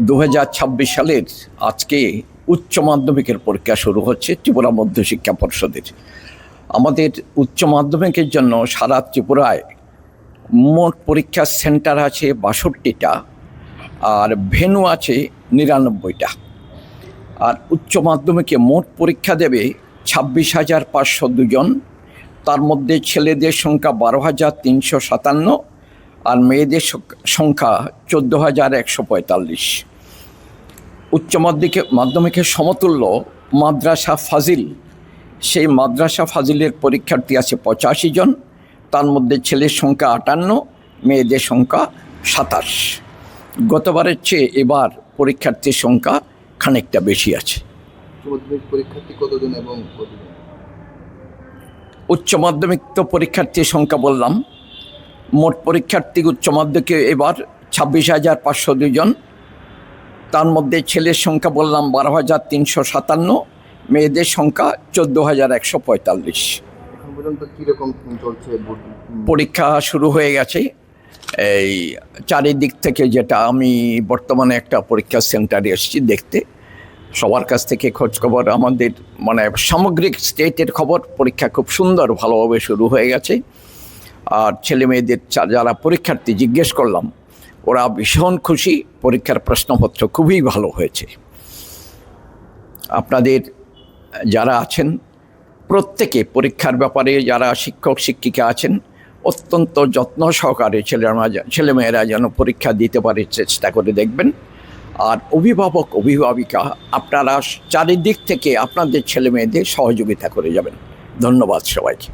2026 সালের আজকে উচ্চ মাধ্যমিকের পরীক্ষা শুরু হচ্ছে ত্রিপুরা মধ্যশিক্ষা পর্ষদের। আমাদের উচ্চ মাধ্যমিকের জন্য সারা ত্রিপুরায় মোট পরীক্ষার সেন্টার আছে 62টা, আর ভেন্যু আছে 99টা। আর উচ্চ মাধ্যমিকে মোট পরীক্ষা দেবে 26,502 জন। তার মধ্যে ছেলেদের সংখ্যা 12,357 আর মেয়েদের সংখ্যা 14,145। উচ্চ মাধ্যমিকের সমতুল্য মাদ্রাসা ফাজিল, সেই মাদ্রাসা ফাজিলের পরীক্ষার্থী আছে 85 জন। তার মধ্যে ছেলের সংখ্যা 58, মেয়েদের সংখ্যা 27। গতবারের চেয়ে এবার পরীক্ষার্থীর সংখ্যা খানিকটা বেশি আছে। পরীক্ষার্থী কতজন এবং উচ্চ মাধ্যমিক তো পরীক্ষার্থীর সংখ্যা বললাম। মোট পরীক্ষার্থী উচ্চ মাধ্যমিকে এবার 26,502 জন। তার মধ্যে ছেলের সংখ্যা বললাম 12,357, মেয়েদের সংখ্যা 14,145। এখন পর্যন্ত কীরকম চলছে? পরীক্ষা শুরু হয়ে গেছে এই চারিদিক থেকে। যেটা আমি বর্তমানে একটা পরীক্ষা সেন্টারে এসেছি দেখতে, সবার কাছ থেকে খোঁজখবর, আমাদের মানে সামগ্রিক স্টেটের খবর, পরীক্ষা খুব সুন্দর ভালোভাবে শুরু হয়ে গেছে। আর ছেলে মেয়েদের যারা পরীক্ষার্থী জিজ্ঞেস করলাম, ওরা ভীষণ খুশি, পরীক্ষার প্রশ্নপত্র খুবই ভালো হয়েছে। আপনাদের যারা আছেন প্রত্যেকে পরীক্ষার ব্যাপারে, যারা শিক্ষক শিক্ষিকা আছেন, অত্যন্ত যত্ন সহকারে ছেলেমেয়েরা যেন পরীক্ষা দিতে পারে চেষ্টা করে দেখবেন। আর অভিভাবক অভিভাবিকা আপনারা চারিদিক থেকে আপনাদের ছেলেমেয়েদের সহযোগিতা করে যাবেন। ধন্যবাদ সবাইকে।